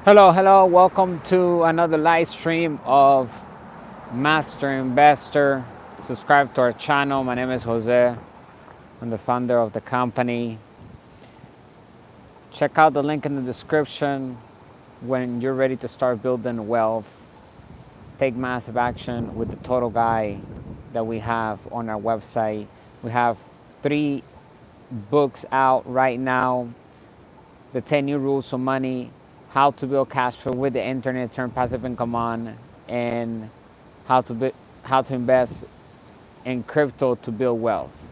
Hello, welcome to another live stream of Master Investor. Subscribe to our channel. My name is Jose. I'm the founder of the company. Check out the link in the description when you're ready to start building wealth. Take massive action with the total guide that we have on our website. We have 3 books out right now. The 10 New Rules of Money, How to Build Cash Flow with the Internet, Turn Passive Income On, and how to invest in crypto to build wealth.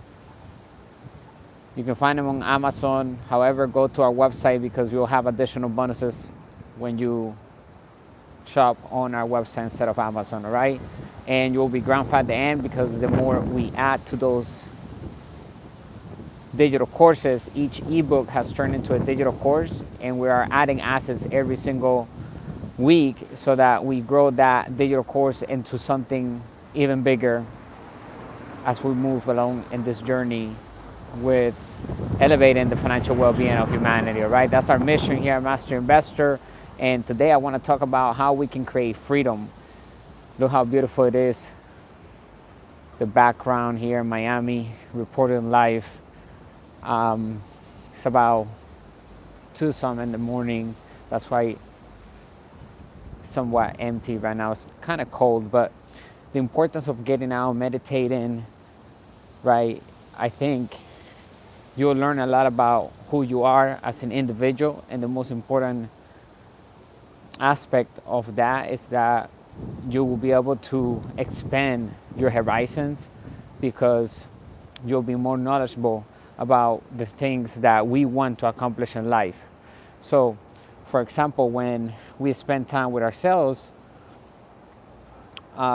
You can find them on Amazon. However, go to our website because we'll have additional bonuses when you shop on our website instead of Amazon, all right? And you'll be gratified at the end because the more we add to those digital courses, each ebook has turned into a digital course, and we are adding assets every single week so that we grow that digital course into something even bigger as we move along in this journey with elevating the financial well-being of humanity. All right, that's our mission here at Master Investor, and today I want to talk about how we can create freedom. Look how beautiful it is. The background here in Miami, reporting live. It's about 2 some in the morning. That's why it's somewhat empty right now. It's kind of cold, but the importance of getting out, meditating, right? I think you'll learn a lot about who you are as an individual, and the most important aspect of that is that you will be able to expand your horizons because you'll be more knowledgeable about the things that we want to accomplish in life. So, for example, when we spend time with ourselves,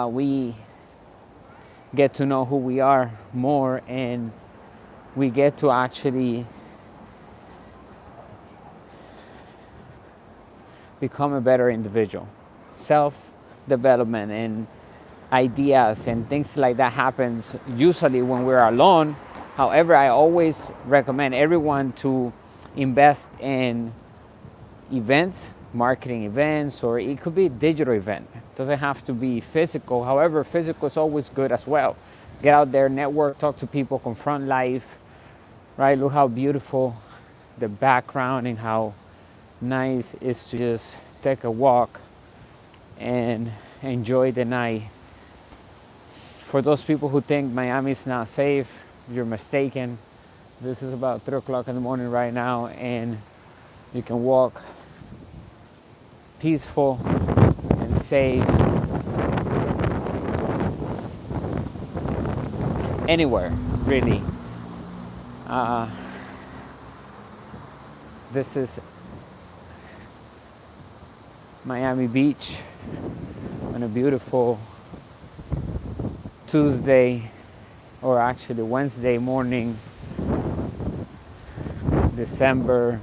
we get to know who we are more, and we get to actually become a better individual. Self-development and ideas and things like that happens usually when we're alone. However, I always recommend everyone to invest in events, marketing events, or it could be a digital event. It doesn't have to be physical. However, physical is always good as well. Get out there, network, talk to people, confront life, right? Look how beautiful the background and how nice it is to just take a walk and enjoy the night. For those people who think Miami is not safe, you're mistaken. This is about 3 o'clock in the morning right now, and you can walk peaceful and safe anywhere, really. This is Miami Beach on a beautiful Tuesday, or actually Wednesday morning, December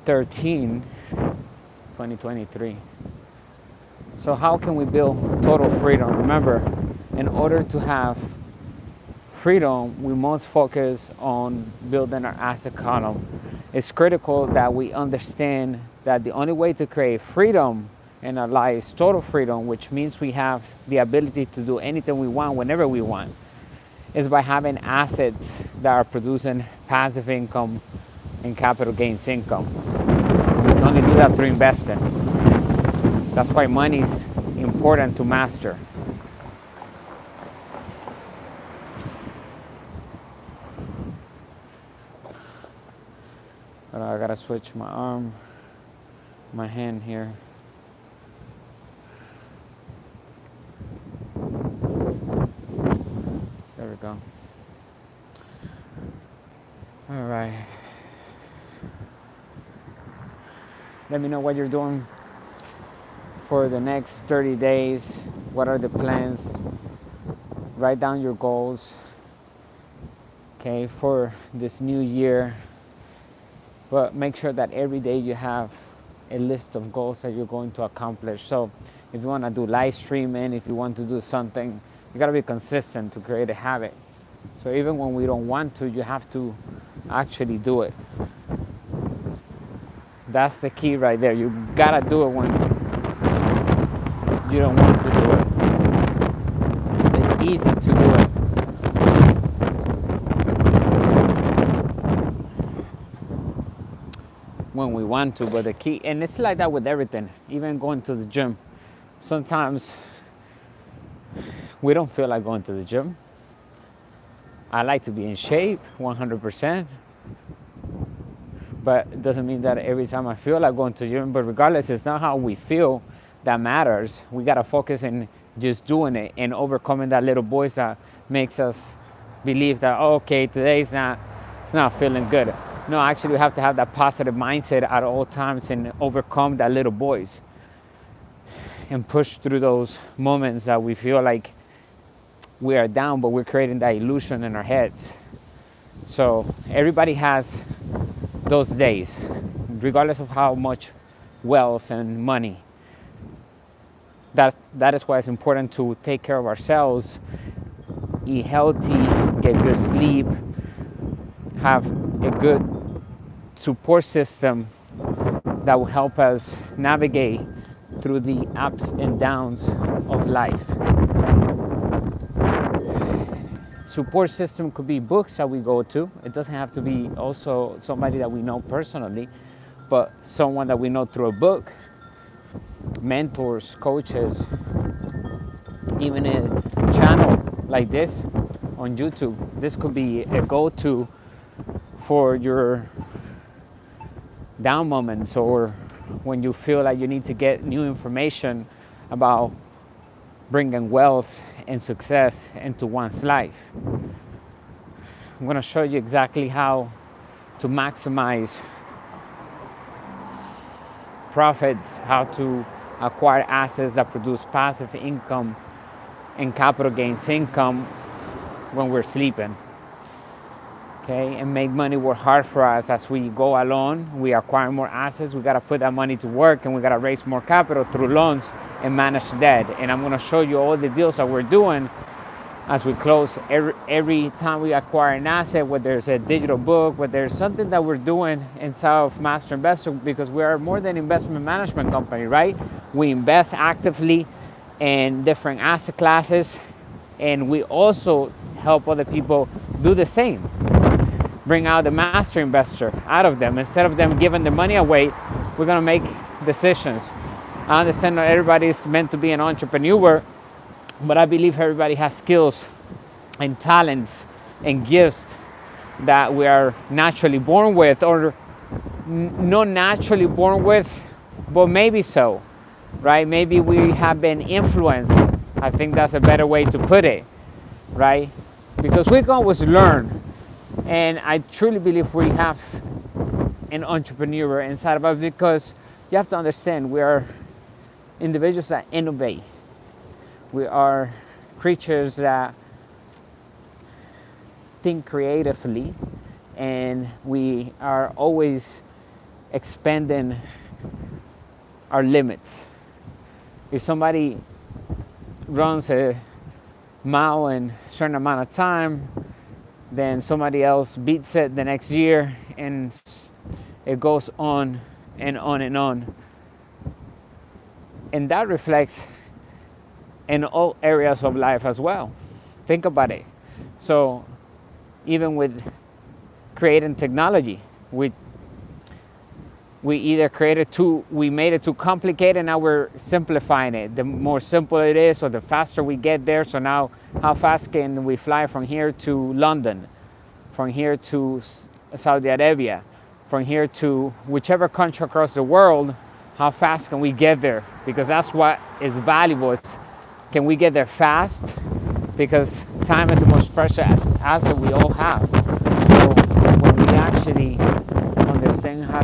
13, 2023. So how can we build total freedom? Remember, in order to have freedom, we must focus on building our asset column. It's critical that we understand that the only way to create freedom in our lives, total freedom, which means we have the ability to do anything we want whenever we want, is by having assets that are producing passive income and capital gains income. We can only do that through investing. That's why money is important to master. But I gotta switch my hand here. There we go. All right. Let me know what you're doing for the next 30 days. What are the plans? Write down your goals, okay, for this new year. But make sure that every day you have a list of goals that you're going to accomplish. So if you want to do live streaming, if you want to do something, you got to be consistent to create a habit. So even when we don't want to, you have to actually do it. That's the key right there. You gotta do it when you don't want to do it. It's easy to do it when we want to, but the key, and it's like that with everything, even going to the gym. Sometimes we don't feel like going to the gym. I like to be in shape 100%, but it doesn't mean that every time I feel like going to the gym. But regardless, it's not how we feel that matters. We gotta focus in just doing it and overcoming that little voice that makes us believe that, oh, okay, today it's not feeling good. No, actually, we have to have that positive mindset at all times and overcome that little voice and push through those moments that we feel like we are down, but we're creating that illusion in our heads. So everybody has those days, regardless of how much wealth and money. That is why it's important to take care of ourselves, eat healthy, get good sleep, have a good support system that will help us navigate through the ups and downs of life. Support system could be books that we go to. It doesn't have to be also somebody that we know personally, but someone that we know through a book, mentors, coaches, even a channel like this on YouTube. This could be a go-to for your down moments, or when you feel like you need to get new information about bringing wealth and success into one's life. I'm going to show you exactly how to maximize profits, how to acquire assets that produce passive income and capital gains income when we're sleeping. Okay, and make money work hard for us as we go along. We acquire more assets. We got to put that money to work, and we got to raise more capital through loans and manage debt. And I'm going to show you all the deals that we're doing as we close. Every time we acquire an asset, whether there's a digital book, whether there's something that we're doing inside of Master Investor, because we are more than an investment management company, right? We invest actively in different asset classes, and we also help other people do the same. Bring out the master investor out of them. Instead of them giving the money away, we're going to make decisions. I understand that everybody's meant to be an entrepreneur, but I believe everybody has skills and talents and gifts that we are naturally born with, or not naturally born with, but maybe so, right? Maybe we have been influenced. I think that's a better way to put it, right? Because we can always learn. And I truly believe we have an entrepreneur inside of us, because you have to understand we are individuals that innovate. We are creatures that think creatively, and we are always expanding our limits. If somebody runs a mile in a certain amount of time, then somebody else beats it the next year, and it goes on and on and on. And that reflects in all areas of life as well. Think about it. So even with creating technology, we either we made it too complicated, and now we're simplifying it. The more simple it is, or the faster we get there. So now, how fast can we fly from here to London, from here to Saudi Arabia, from here to whichever country across the world? How fast can we get there? Because that's what is valuable. Can we get there fast? Because time is the most precious asset we all have. So when we actually understand how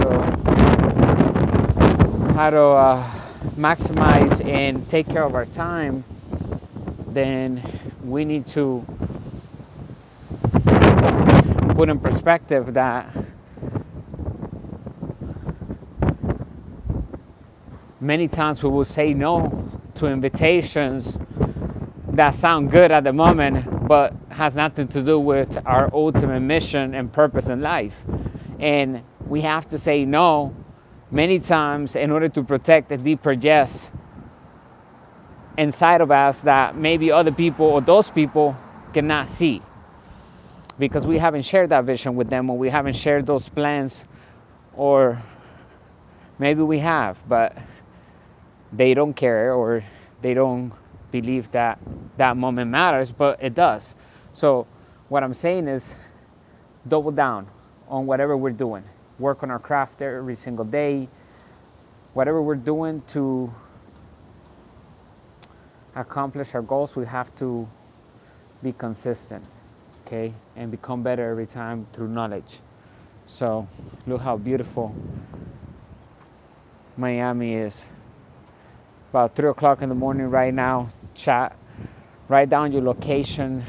to maximize and take care of our time, then we need to put in perspective that many times we will say no to invitations that sound good at the moment, but has nothing to do with our ultimate mission and purpose in life. And we have to say no, many times in order to protect the deeper yes inside of us that maybe other people or those people cannot see, because we haven't shared that vision with them, or we haven't shared those plans, or maybe we have, but they don't care, or they don't believe that that moment matters, but it does. So what I'm saying is double down on whatever we're doing. Work on our craft every single day. Whatever we're doing to accomplish our goals, we have to be consistent, okay? And become better every time through knowledge. So look how beautiful Miami is. About 3 o'clock in the morning right now. Chat, write down your location,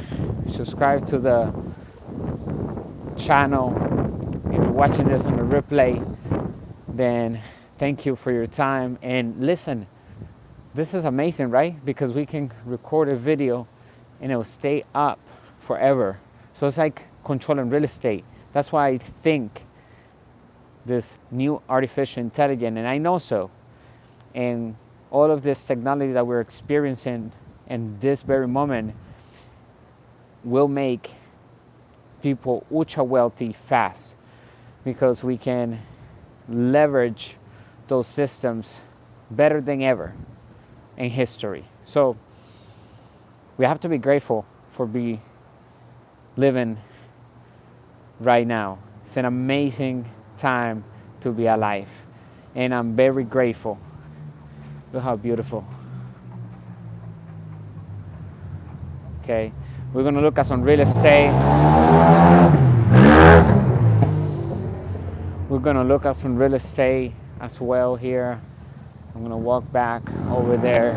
subscribe to the channel. If you're watching this on the replay, then thank you for your time. And listen, this is amazing, right? Because we can record a video and it will stay up forever. So it's like controlling real estate. That's why I think this new artificial intelligence, and I know so, and all of this technology that we're experiencing in this very moment will make people ultra wealthy fast, because we can leverage those systems better than ever in history. So we have to be grateful for living right now. It's an amazing time to be alive, and I'm very grateful. Look how beautiful. Okay, we're gonna look at some real estate. We're gonna look at some real estate as well here. I'm gonna walk back over there.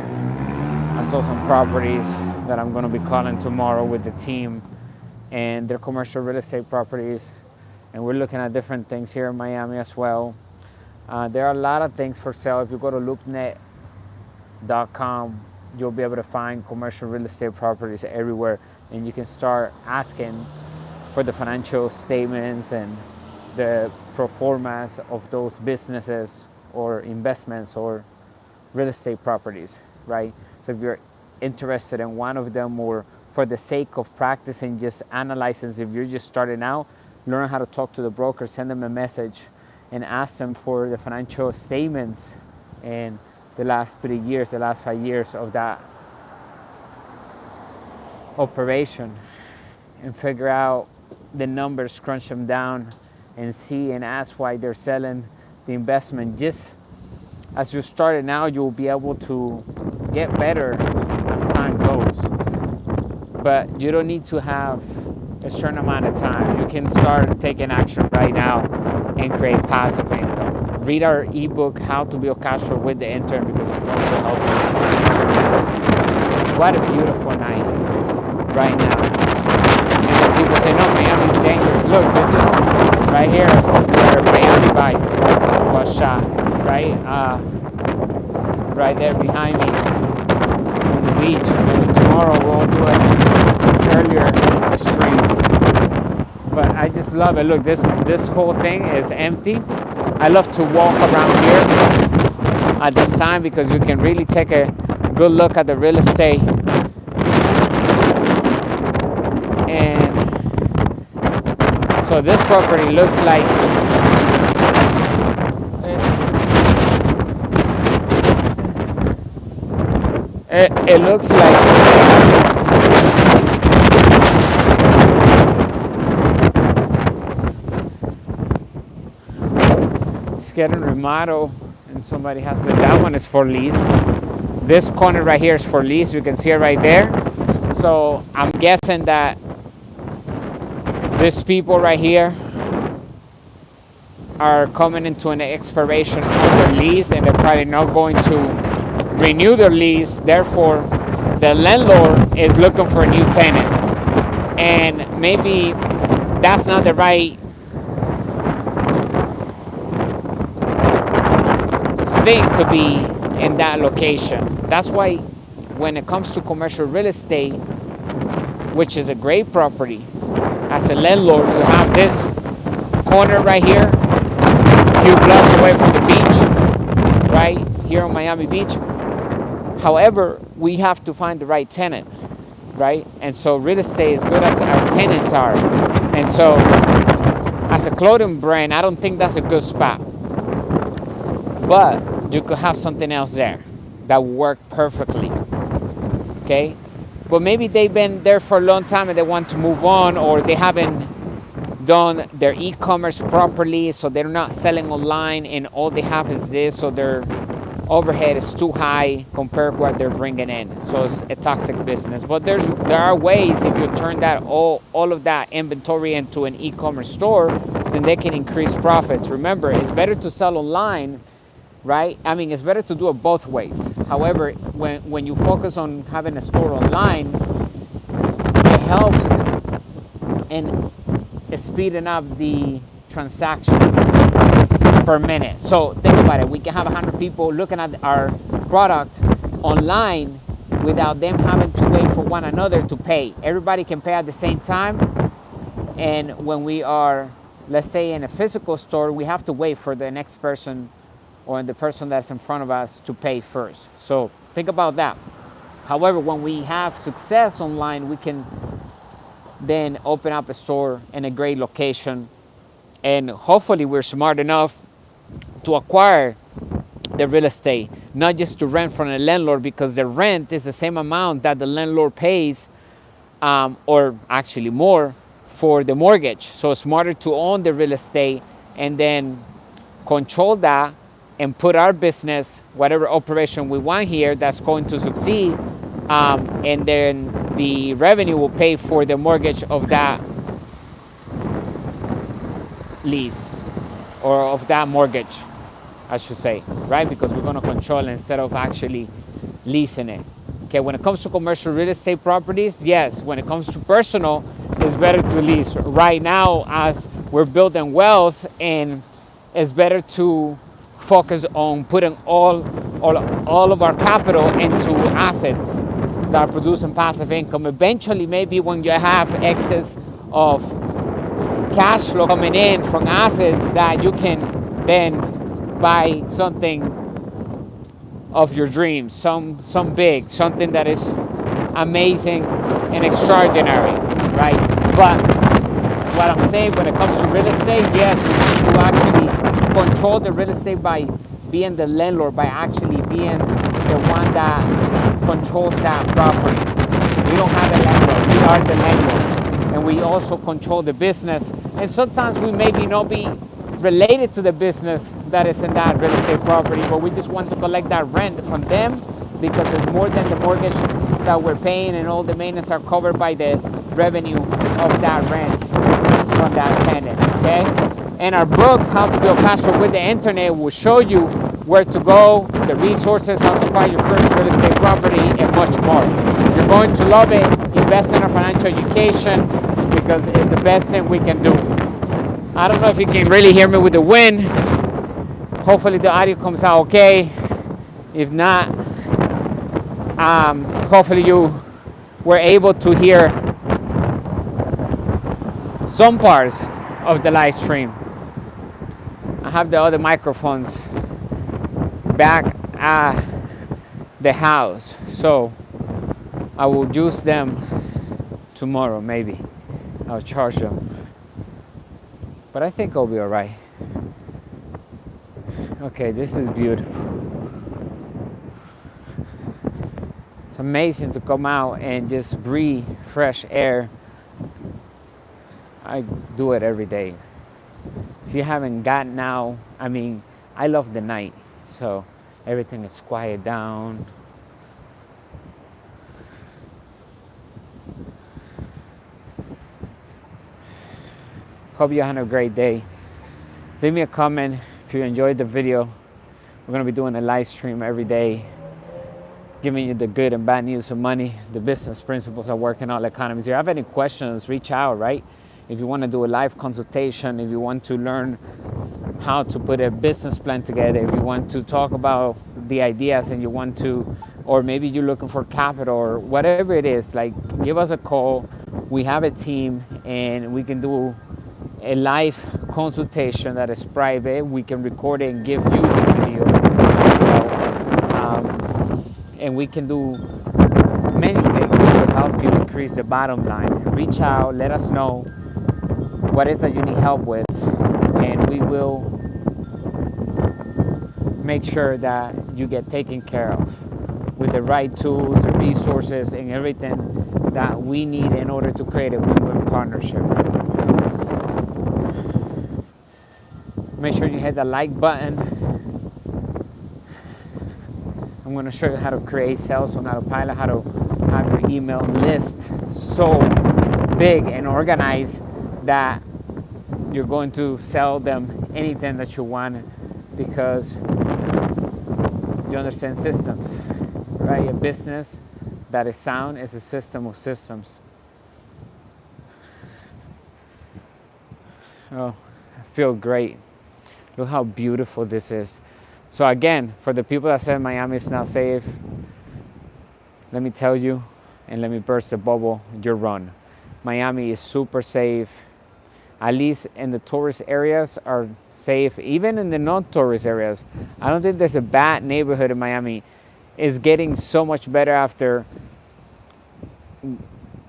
I saw some properties that I'm gonna be calling tomorrow with the team, and they're commercial real estate properties. And we're looking at different things here in Miami as well. There are a lot of things for sale. If you go to loopnet.com, you'll be able to find commercial real estate properties everywhere, and you can start asking for the financial statements and the pro formas of those businesses or investments or real estate properties, right? So if you're interested in one of them, or for the sake of practicing just analyzing, if you're just starting out, learn how to talk to the broker, send them a message and ask them for the financial statements and the last 3 years, the last 5 years of that operation, and figure out the numbers, crunch them down, and see and ask why they're selling the investment. Just as you started now, you'll be able to get better as time goes. But you don't need to have a certain amount of time. You can start taking action right now and create passive income. Read our ebook, How to Build Cash Flow with the Intern, because it's going to help you tremendously. What a beautiful night right now. And then people say, no, Miami's dangerous. Look, this is right here where Miami Vice was shot, right? Right there behind me on the beach. Maybe tomorrow we'll do it earlier stream. But I just love it. Look, this whole thing is empty. I love to walk around here at this time because you can really take a good look at the real estate. And so this property looks like it looks like it's getting remodeled, and somebody has that one is for lease. This corner right here is for lease. You can see it right there. So I'm guessing that these people right here are coming into an expiration of their lease, and they're probably not going to renew their lease. Therefore, the landlord is looking for a new tenant, and maybe that's not the right thing to be in that location. That's why when it comes to commercial real estate, which is a great property, as a landlord, to have this corner right here few blocks away from the beach, right here on Miami Beach. However, we have to find the right tenant, right? And so real estate, as good as our tenants are, and so as a clothing brand, I don't think that's a good spot. But you could have something else there that will work perfectly, okay? But maybe they've been there for a long time and they want to move on, or they haven't done their e-commerce properly, so they're not selling online and all they have is this, so their overhead is too high compared to what they're bringing in. So it's a toxic business. But there are ways, if you turn that all of that inventory into an e-commerce store, then they can increase profits. Remember, it's better to sell online, right? I mean, it's better to do it both ways. However, when you focus on having a store online, it helps in speeding up the transactions per minute. So think about it. We can have 100 people looking at our product online without them having to wait for one another to pay. Everybody can pay at the same time. And when we are, let's say, in a physical store, we have to wait for the next person or the person that's in front of us to pay first. So think about that. However, when we have success online, we can then open up a store in a great location. And hopefully we're smart enough to acquire the real estate, not just to rent from a landlord, because the rent is the same amount that the landlord pays, or actually more, for the mortgage. So it's smarter to own the real estate and then control that and put our business, whatever operation we want here that's going to succeed, and then the revenue will pay for the mortgage of that lease, or of that mortgage, I should say, right? Because we're going to control it instead of actually leasing it. Okay, when it comes to commercial real estate properties, yes. When it comes to personal, it's better to lease. Right now, as we're building wealth, and it's better to focus on putting all of our capital into assets that are producing passive income. Eventually, maybe when you have excess of cash flow coming in from assets, that you can then buy something of your dreams, some big, something that is amazing and extraordinary, right? But what I'm saying, when it comes to real estate, yes, we need to actually control the real estate by being the landlord, by actually being the one that controls that property. We don't have a landlord, we are the landlord. And we also control the business. And sometimes we maybe not be related to the business that is in that real estate property, but we just want to collect that rent from them because it's more than the mortgage that we're paying, and all the maintenance are covered by the revenue of that rent from that tenant, okay? And our book, How to Build Cash Flow with the Internet, will show you where to go, the resources, how to acquire your first real estate property, and much more. You're going to love it. Invest in our financial education because it's the best thing we can do. I don't know if you can really hear me with the wind. Hopefully the audio comes out okay. If not, hopefully you were able to hear some parts of the live stream. I have the other microphones back at the house, so I will use them tomorrow. Maybe I'll charge them, but I think I'll be all right. Okay, this is beautiful. It's amazing to come out and just breathe fresh air. I do it every day. If you haven't gotten out, I mean, I love the night, so everything is quiet down. Hope you're having a great day. Leave me a comment if you enjoyed the video. We're going to be doing a live stream every day, giving you the good and bad news of money, the business principles of working all economies. If you have any questions, reach out, right? If you want to do a live consultation, if you want to learn how to put a business plan together, if you want to talk about the ideas and you want to, or maybe you're looking for capital or whatever it is, like, give us a call. We have a team and we can do a live consultation that is private. We can record it and give you the video as well. And we can do many things to help you increase the bottom line. Reach out, let us know what is that you need help with, and we will make sure that you get taken care of with the right tools, resources, and everything that we need in order to create a win-win partnership. Make sure you hit the like button. I'm going to show you how to create sales on Autopilot, how to have your email list so big and organized that you're going to sell them anything that you want because you understand systems, right? A business that is sound is a system of systems. Oh, I feel great. Look how beautiful this is. So again, for the people that said Miami is not safe, let me tell you, and let me burst the bubble, you're wrong. Miami is super safe. At least in the tourist areas are safe. Even in the non-tourist areas, I don't think there's a bad neighborhood in Miami. It's getting so much better after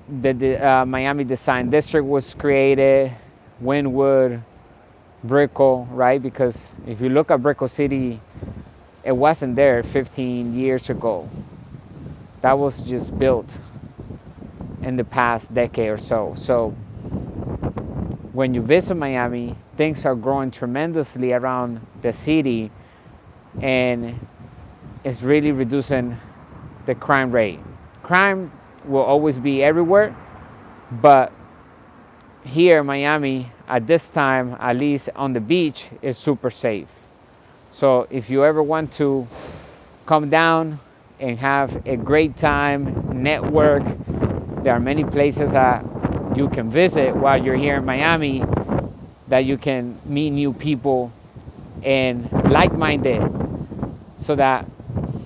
the Miami Design District was created, Wynwood, Brickell, right? Because if you look at Brickell City, it wasn't there 15 years ago. That was just built in the past decade or so. So when you visit Miami, things are growing tremendously around the city, and it's really reducing the crime rate. Crime will always be everywhere, but here in Miami, at this time, at least on the beach, is super safe. So if you ever want to come down and have a great time, network, there are many places that you can visit while you're here in Miami that you can meet new people and like-minded so that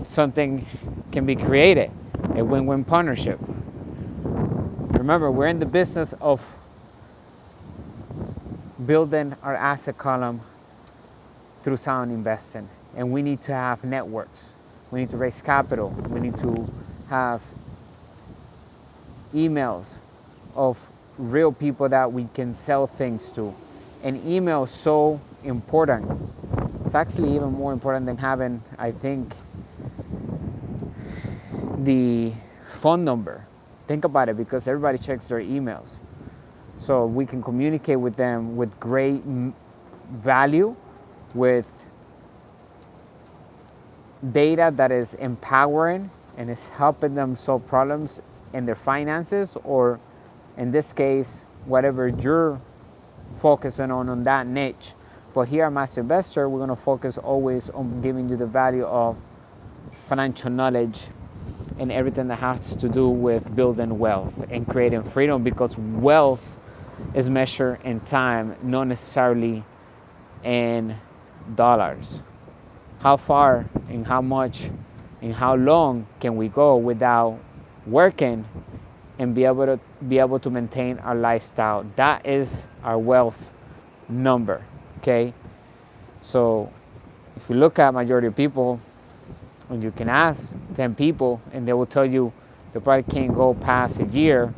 something can be created, a win-win partnership. Remember, we're in the business of building our asset column through sound investing, and we need to have networks. We need to raise capital. We need to have emails of real people that we can sell things to. And email is so important. It's actually even more important than having, I think, the phone number. Think about it, because everybody checks their emails. So we can communicate with them with great value, with data that is empowering and is helping them solve problems in their finances, or in this case, whatever you're focusing on that niche. But here at Master Investor, we're going to focus always on giving you the value of financial knowledge and everything that has to do with building wealth and creating freedom, because wealth is measured in time, not necessarily in dollars. How far and how much and how long can we go without working and be able to maintain our lifestyle? That is our wealth number. Okay, so if you look at majority of people, and you can ask 10 people, and they will tell you they probably can't go past a year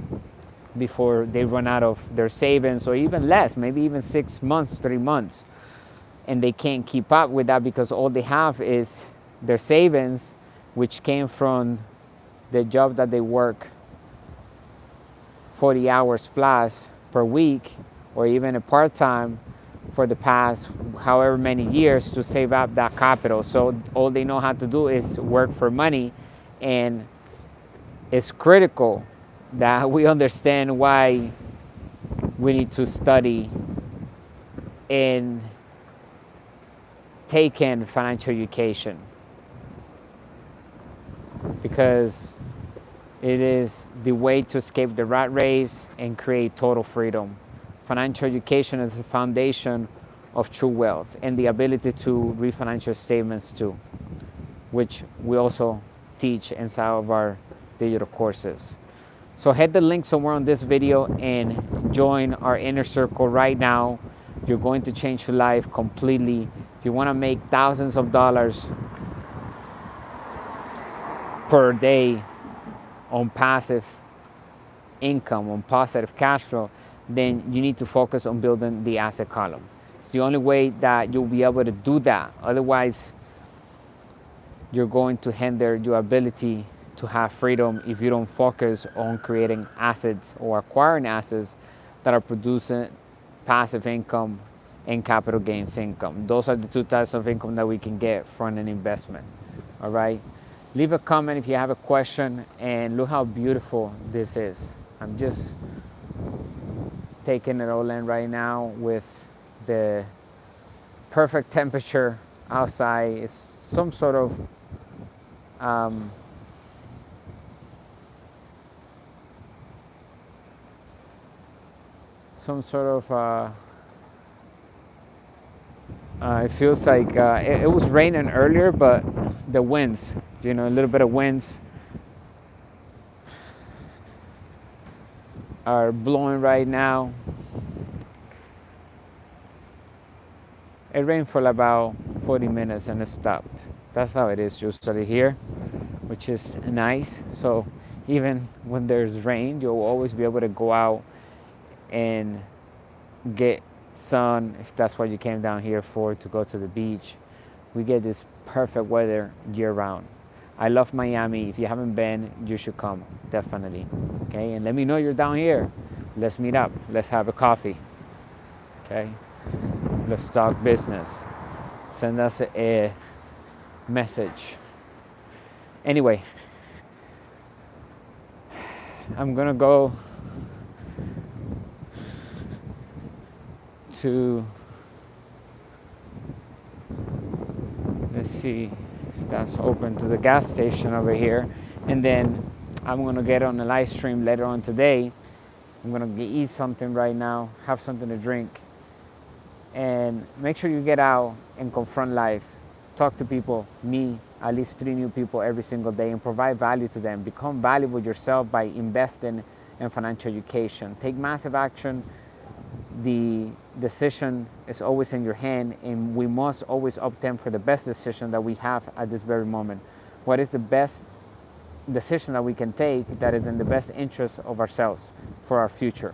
before they run out of their savings, or even less, maybe even 6 months, 3 months, and they can't keep up with that because all they have is their savings, which came from the job that they work 40 hours plus per week, or even a part-time for the past however many years to save up that capital. So all they know how to do is work for money, and it's critical that we understand why we need to study and take in financial education, because it is the way to escape the rat race and create total freedom. Financial education is the foundation of true wealth, and the ability to read financial statements too, which we also teach inside of our digital courses. So hit the link somewhere on this video and join our inner circle right now. You're going to change your life completely. If you want to make thousands of dollars per day on passive income, on positive cash flow, then you need to focus on building the asset column. It's the only way that you'll be able to do that. Otherwise, you're going to hinder your ability to have freedom if you don't focus on creating assets or acquiring assets that are producing passive income and capital gains income. Those are the two types of income that we can get from an investment. All right? Leave a comment if you have a question, and look how beautiful this is. I'm just taking it all in right now with the perfect temperature outside. It's some sort of it feels like it was raining earlier, but the winds, a little bit of winds are blowing right now. It rained for about 40 minutes and it stopped. That's how it is usually here, which is nice. So even when there's rain, you'll always be able to go out and get sun, if that's what you came down here for, to go to the beach. We get this perfect weather year round. I love Miami. If you haven't been, you should come, definitely. Okay, and let me know you're down here. Let's meet up. Let's have a coffee. Okay, let's talk business. Send us a message. Anyway, I'm gonna go to, let's see if that's open, to the gas station over here, and then I'm gonna get on a live stream later on today. I'm gonna eat something right now, have something to drink, and make sure you get out and confront life. Talk to people, meet at least 3 new people every single day, and provide value to them. Become valuable yourself by investing in financial education. Take massive action. The decision is always in your hand, and we must always opt for the best decision that we have at this very moment. What is the best decision that we can take that is in the best interest of ourselves for our future?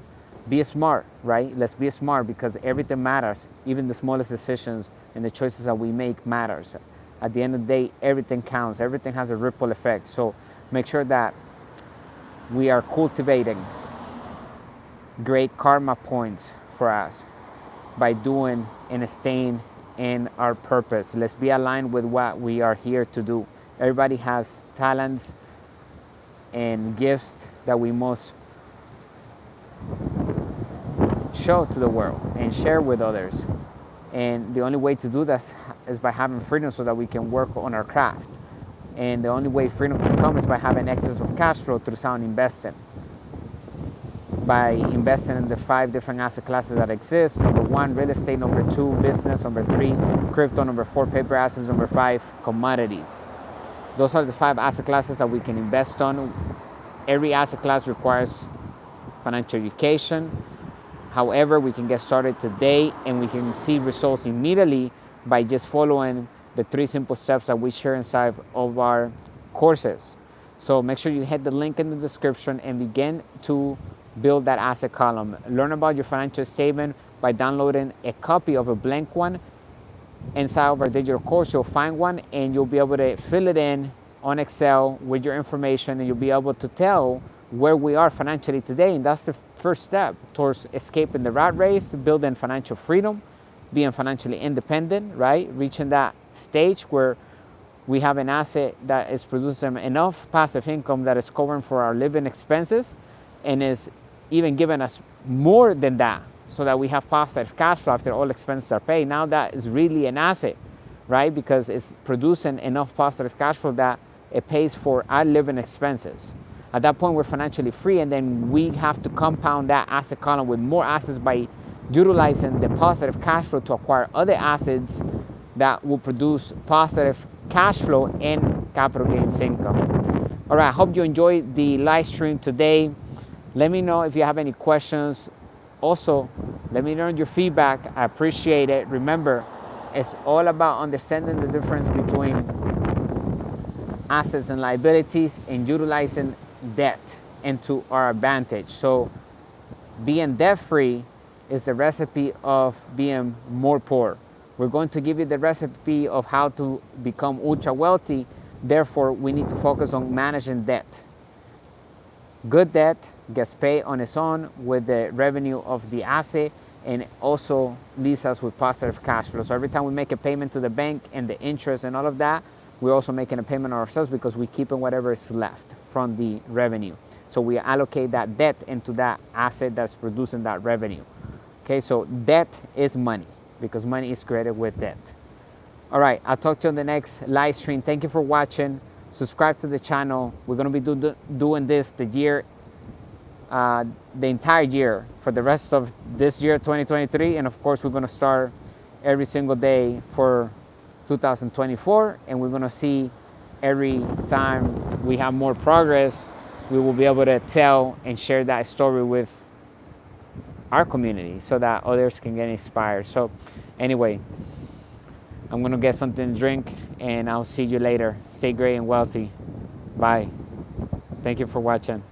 Be smart, right? Let's be smart, because everything matters. Even the smallest decisions and the choices that we make matters. At the end of the day, everything counts. Everything has a ripple effect. So make sure that we are cultivating great karma points for us by doing and staying in our purpose. Let's be aligned with what we are here to do. Everybody has talents and gifts that we must show to the world and share with others. And the only way to do that is by having freedom, so that we can work on our craft. And the only way freedom can come is by having excess of cash flow through sound investing. By investing in the 5 different asset classes that exist. Number 1, real estate. Number 2, business. Number 3, crypto. Number 4, paper assets. Number 5, commodities. Those are the 5 asset classes that we can invest on. Every asset class requires financial education. However, we can get started today, and we can see results immediately by just following the 3 simple steps that we share inside of our courses. So make sure you hit the link in the description and begin to build that asset column. Learn about your financial statement by downloading a copy of a blank one inside of our digital course. You'll find one, and you'll be able to fill it in on Excel with your information, and you'll be able to tell where we are financially today. And that's the first step towards escaping the rat race, building financial freedom, being financially independent, right? Reaching that stage where we have an asset that is producing enough passive income that is covering for our living expenses, and is even giving us more than that, so that we have positive cash flow after all expenses are paid. Now that is really an asset, right? Because it's producing enough positive cash flow that it pays for our living expenses. At that point, we're financially free, and then we have to compound that asset column with more assets by utilizing the positive cash flow to acquire other assets that will produce positive cash flow and capital gains income. All right, I hope you enjoyed the live stream today. Let me know if you have any questions. Also, let me know your feedback. I appreciate it. Remember, it's all about understanding the difference between assets and liabilities and utilizing debt into our advantage. So being debt free is a recipe of being more poor. We're going to give you the recipe of how to become ultra wealthy. Therefore, we need to focus on managing debt. Good debt gets paid on its own with the revenue of the asset, and also leaves us with positive cash flow. So every time we make a payment to the bank and the interest and all of that, we're also making a payment on ourselves because we're keeping whatever is left from the revenue. So we allocate that debt into that asset that's producing that revenue. Okay, so debt is money because money is created with debt. All right, I'll talk to you on the next live stream. Thank you for watching. Subscribe to the channel. We're going to be doing this the entire year for the rest of this year, 2023. And of course, we're going to start every single day for 2024. And we're going to see every time we have more progress, we will be able to tell and share that story with our community so that others can get inspired. So anyway, I'm going to get something to drink and I'll see you later. Stay great and wealthy. Bye. Thank you for watching.